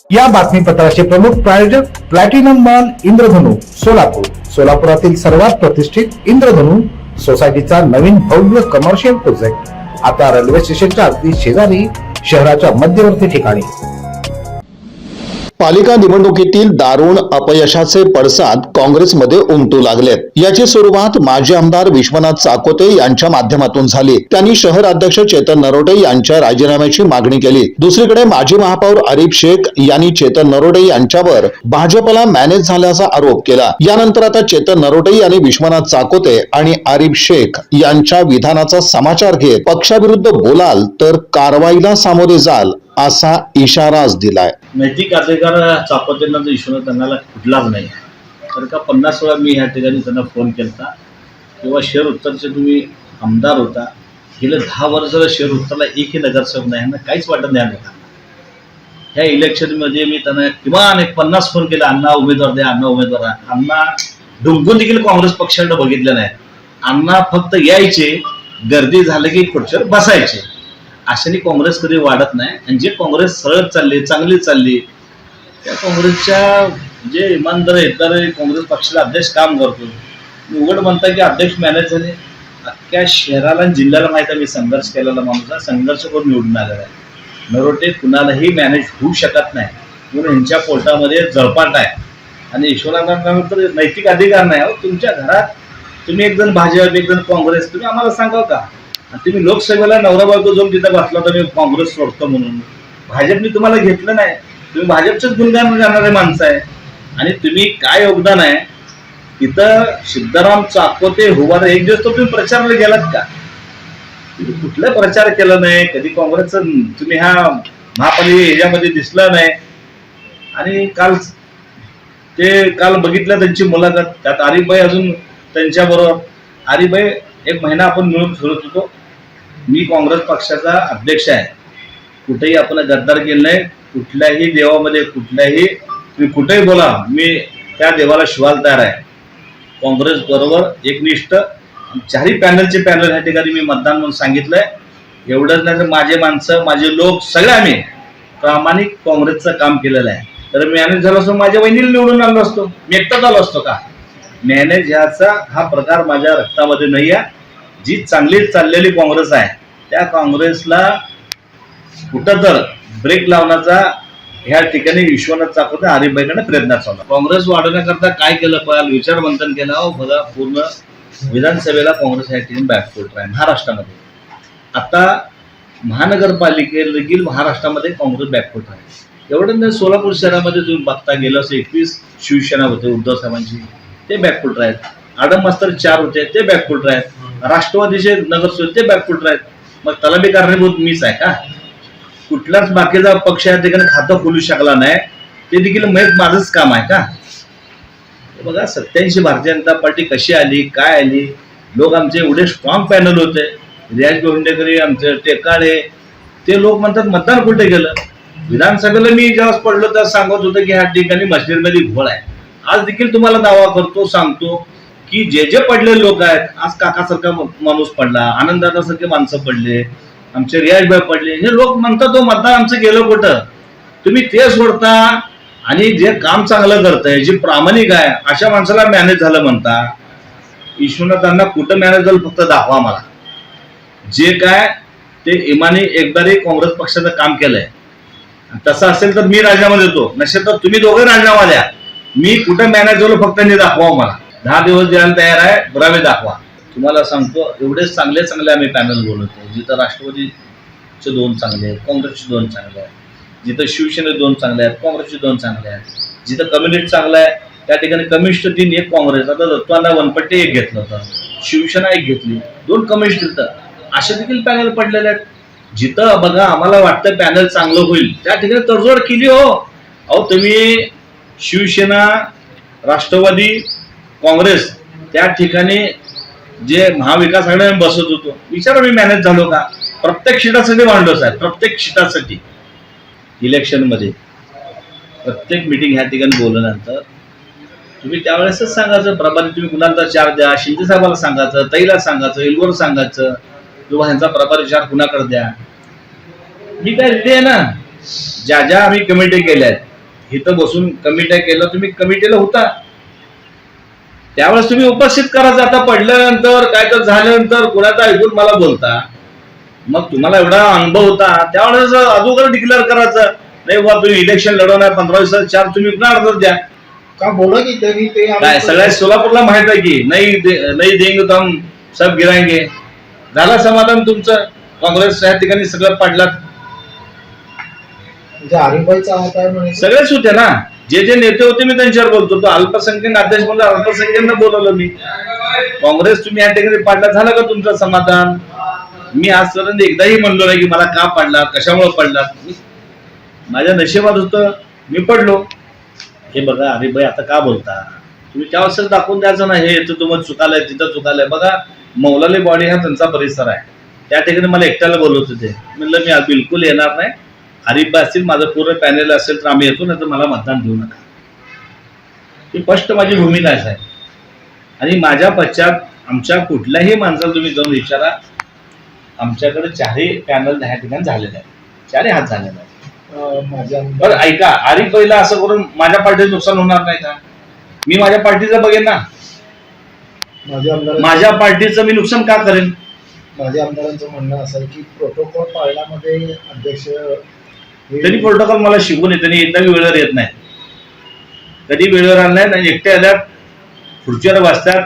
या बातमीपत्राचे प्रमुख प्रायोजक प्लॅटिनम मॉल इंद्रधनु सोलापूर. सोलापुरातील सर्वात प्रतिष्ठित इंद्रधनु सोसायटीचा नवीन भव्य कमर्शियल प्रोजेक्ट आता रेल्वे स्टेशनच्या अगदी शेजारी शहराच्या मध्यवर्ती ठिकाणी. पालिका निवडणुकीतील दारुण अपयशाचे पडसाद काँग्रेसमध्ये उमटू लागलेत. याची सुरुवात माजी आमदार विश्वनाथ चाकोते यांच्या माध्यमातून झाली. त्यांनी शहर अध्यक्ष चेतन नरोटे यांच्या राजीनाम्याची मागणी केली. दुसरीकडे माजी महापौर आरिफ शेख यांनी चेतन नरोटे यांच्यावर भाजपला मॅनेज झाल्याचा आरोप केला. यानंतर आता चेतन नरोटे यांनी विश्वनाथ चाकोते आणि आरिफ शेख यांच्या विधानाचा समाचार घेत पक्षाविरुद्ध बोलाल तर कारवाईला सामोरे जाल असा इशाराच दिलाय. नैतिक अधिकार चाकोतेंना जर विश्वनाथ त्यांना कुठलाच नाही. तर का 50 वेळा मी ह्या ठिकाणी त्यांना फोन केला किंवा शहर उत्तरचे तुम्ही आमदार होता, गेले 10 वर्षाला शहर उत्तरला एकही नगरसेवक नाही, यांना काहीच वाटत नाही. ह्या इलेक्शनमध्ये मी त्यांना किमान 50 फोन केला, अण्णा उमेदवार द्या, अण्णा उमेदवार द्या. अण्णा डुंकून देखील काँग्रेस पक्षाकडे बघितलं नाही. अण्णा फक्त यायचे, गर्दी झालं की खुर्चीवर बसायचे. अशाने काँग्रेस कधी वाढत नाही. आणि जे काँग्रेस सरळ चालली, चांगली चालली, त्या काँग्रेसच्या जे इमानदार इतर काँग्रेस पक्षाला अध्यक्ष काम करतो. उघड म्हणता की अध्यक्ष मॅनेज झाले. अख्ख्या शहराला आणि जिल्ह्याला माहिती आहे मी संघर्ष केलेला माणूस आहे, संघर्ष करून निवडून आलेला आहे. नरोटे कुणालाही मॅनेज होऊ शकत नाही म्हणून यांच्या पोटामध्ये जळपाट आहे. आणि विश्वनाथांना तर नैतिक अधिकार नाही. हो, तुमच्या घरात तुम्ही एक जण भाजप, एक जण काँग्रेस, तुम्ही आम्हाला सांगाल का? तुम्ही लोकसभेला नवरा बायको जाऊन तिथं बसला तर मी काँग्रेस सोडतो म्हणून. भाजपने तुम्हाला घेतलं नाही. तुम्ही भाजपचंच गुणगान जाणारे माणसं आहे. आणि तुम्ही काय योगदान आहे इथं? सिद्धाराम चाकोते हुबारे एक दिवस तो तुम्ही प्रचाराला गेलात का? तुम्ही कुठला प्रचार केला नाही. कधी काँग्रेसचं तुम्ही ह्या महापालिका ह्याच्यामध्ये दिसलं नाही. आणि काल बघितलं त्यांची मुलाखत, त्यात आरिफभाई अजून त्यांच्याबरोबर. आरिफभाई एक महिना आपण मिळून फिरत होतो. मी काँग्रेस पक्षाचा अध्यक्ष आहे, कुठेही आपण गद्दार केलं नाही. कुठल्याही देवामध्ये कुठल्याही तुम्ही कुठेही बोला, मी त्या देवाला शिवायला तयार आहे. काँग्रेस बरोबर एकनिष्ठ चारही पॅनलचे पॅनल ह्या ठिकाणी मी मतदान म्हणून सांगितलंय. एवढंच नाही तर माझे माणसं, माझे लोक सगळे आम्ही प्रामाणिक काँग्रेसचं काम केलेलं आहे. तर मॅनेज झालो असतो माझ्या वहिनीला निवडून आलो असतो, मी एकटाच आलो असतो का? मॅनेज ह्याचा हा प्रकार माझ्या रक्तामध्ये नाही आहे. जी चांगली चाललेली काँग्रेस आहे त्या काँग्रेसला कुठं तर ब्रेक लावण्याचा ह्या ठिकाणी विश्वनाथ चाकोते आरिफभाईकडे प्रयत्न चालू. काँग्रेस वाढवण्याकरता काय केलं पाहिजे, विचार मंथन केलं. हो बघा, पूर्ण विधानसभेला काँग्रेस ह्या ठिकाणी बॅकफूट आहे महाराष्ट्रामध्ये. आता महानगरपालिकेला देखील महाराष्ट्रामध्ये काँग्रेस बॅकफूट आहे. एवढं नाही, सोलापूर शहरामध्ये तुम्ही बघता गेलं असं 21 शिवसेना होते उद्धव साहेबांची, ते बॅकफूट आहेत. आडम मास्तर 4 होते, ते बॅकफूट आहेत. राष्ट्रवादीचे नगरसेवक ते बॅकफूट आहेत. मग त्याला बी कारणीभूत मीच आहे का? कुठलाच बाकीचा पक्ष या ठिकाणी खातं खोलू शकला नाही, ते देखील माझंच काम आहे का? बघा, 87 भारतीय जनता पार्टी कशी आली, काय आली. लोक आमचे एवढे स्ट्रॉंग पॅनल होते, रियाज गोंडेकरी, आमचे टेकाळे, ते लोक म्हणतात मतदान कुठे गेलं? विधानसभेला मी जेव्हा पडलो तर सांगत होतं की ह्या ठिकाणी मशिनरीमध्ये घोळ आहे. आज देखील तुम्हाला दावा करतो, सांगतो की जे पडले लोक आहेत, आज काकासारखा माणूस पडला, आनंददादासारखे माणसं पडले, आमचे रियाजभाई पडले. हे लोक म्हणतात तो मतदान आमचं गेलं कुठं? तुम्ही ते सोडता आणि जे काम चांगलं करतंय, जे प्रामाणिक आहे अशा माणसाला मॅनेज झालं म्हणता. विश्वनाथांना कुठं मॅनेज झालं फक्त दाखवा मला. जे काय ते इमानी एकदारी काँग्रेस पक्षाचं काम केलंय. तसं असेल तर मी राजीनामा देतो, नसेल तर तुम्ही दोघे राजीनामा द्या. मी कुठं मॅनेज झालो फक्त दाखवा मला. 10 दिवस द्यायला तयार आहे, पुरावे दाखवा. तुम्हाला सांगतो एवढे चांगले चांगले आम्ही पॅनल बोलवतो. जिथं राष्ट्रवादीचे 2 चांगले आहेत, काँग्रेसचे 2 चांगले आहेत, जिथं शिवसेने 2 चांगले आहेत, काँग्रेसचे 2 चांगले आहेत, जिथं कम्युनिस्ट चांगला आहे त्या ठिकाणी कम्युनिस्ट 3, 1 काँग्रेस. आता दत्तांना वनपट्टी 1 घेतलं होतं, शिवसेना 1 घेतली, 2 कम्युनिस्ट तिथं. असे देखील पॅनल पडलेले आहेत. जिथं बघा आम्हाला वाटतं पॅनल चांगलं होईल त्या ठिकाणी तडजोड केली. हो अहो, तुम्ही शिवसेना, राष्ट्रवादी, काँग्रेस त्या ठिकाणी जे महाविकास आघाडी बसत होतो, विचारा मी मॅनेज झालो का? प्रत्येक सीटासाठी मांडलो साहेब, प्रत्येक सीटासाठी. इलेक्शनमध्ये प्रत्येक मिटिंग ह्या ठिकाणी बोलल्यानंतर तुम्ही त्यावेळेसच सांगायचं, प्रभारी तुम्ही कुणाला 4 द्या, शिंदे साहेबाला सांगायचं, ताईला सांगायचं, एलवर सांगायचं, किंवा ह्यांचा प्रभारी 4 कुणाकडे द्या. मी काय रेडी आहे ना. ज्या ज्या आम्ही कमिटी केल्या आहेत इथं बसून कमिट्या केलं, तुम्ही कमिटीला होता त्यावेळेस तुम्ही उपस्थित करायचं. आता पडल्यानंतर काय तर झाल्यानंतर कुणाचं ऐकून मला बोलता, मग तुम्हाला एवढा अनुभव होता त्यावेळेस अगोदर डिक्लेअर करायचं नाही बा तुम्ही इलेक्शन लढवणार 15 दिवसात 4 तुम्ही अर्ज द्या. का बोला की त्यांनी ते काय सगळ्या सोलापूरला माहित आहे की नाही देंगे तो हम सब गिराएंगे. झालं समाधान तुमचं. काँग्रेस या ठिकाणी सगळं पाडलात. म्हणजे आरिफभाईचा हात आहे म्हणे. सगळेच होते ना, जे जे नेते होते मी त्यांच्यावर बोलतो. तो अल्पसंख्याक अध्यक्ष म्हणून अल्पसंख्याकांना बोलवलं मी. काँग्रेस तुम्ही या ठिकाणी पाडला, झालं का तुमचं समाधान? मी आजपर्यंत एकदाही म्हणलो नाही की मला का पाडला, कशामुळे पडला. माझ्या नशिबात होतं, मी पडलो. हे बघा आरिफभाई आता का बोलता तुम्ही, त्यावेळेस दाखवून द्यायचं ना हे इथं तुम्हाला चुकालंय तिथं चुकालंय. बघा मौलाली बॉडी हा त्यांचा परिसर आहे, त्या ठिकाणी मला एकट्याला बोलवत होते. म्हणलं मी बिलकुल येणार नाही. आरिफभाई असतील, माझं पूर्ण पॅनेल असेल तर आम्ही येतो, नाही तर मला मतदान देऊ नका. ही स्पष्ट माझी भूमिका आहे. आणि माझ्या पश्चात आमच्या कुठल्याही माणसाला तुम्ही जाऊन विचारा, आमच्याकडे 4ही पॅनल ह्या ठिकाणी झालेले आहे, 4ही हात झालेला आहे. बरं ऐका, आरिफभाईला असं करून माझ्या पार्टीचं नुकसान होणार नाही का? मी माझ्या पार्टीचं बघेन ना, माझ्या पार्टीचं मी नुकसान का करेन? माझ्या आमदारांचं म्हणणं असं आहे की प्रोटोकॉल पाळण्यामध्ये अध्यक्ष त्यांनी प्रोटोकॉल मला शिकवून येते, त्यांनी एकदा वेळेवर येत नाही, कधी वेळेवर आलं नाही. आणि एकटे आल्यात खुर्चीवर बसतात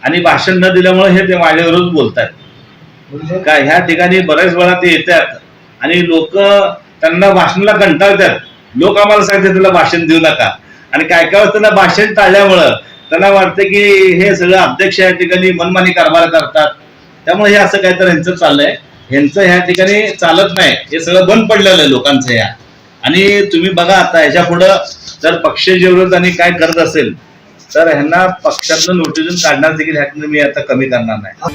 आणि भाषण न दिल्यामुळे हे ते माझ्या विरोधात बोलतात. म्हणजे काय ह्या ठिकाणी बऱ्याच वेळा ते येतात आणि लोक त्यांना भाषणाला कंटाळतात. लोक आम्हाला सांगतात त्याला भाषण देऊ नका, आणि काय काय त्यांना भाषण टाळल्यामुळं त्यांना वाटतं की हे सगळं अध्यक्ष या ठिकाणी मनमानी कारभार करतात. त्यामुळे हे असं काहीतरी ह्यांचं चाललंय. ह्यांचं ह्या ठिकाणी चालत नाही, हे सगळं बंद पडलेलं आहे लोकांचं या. आणि तुम्ही बघा आता ह्याच्या पुढं जर पक्ष विरोधाने काय करत असेल तर ह्यांना पक्षातनं नोटीसून काढणार देखील ह्यातनं मी आता कमी करणार नाही.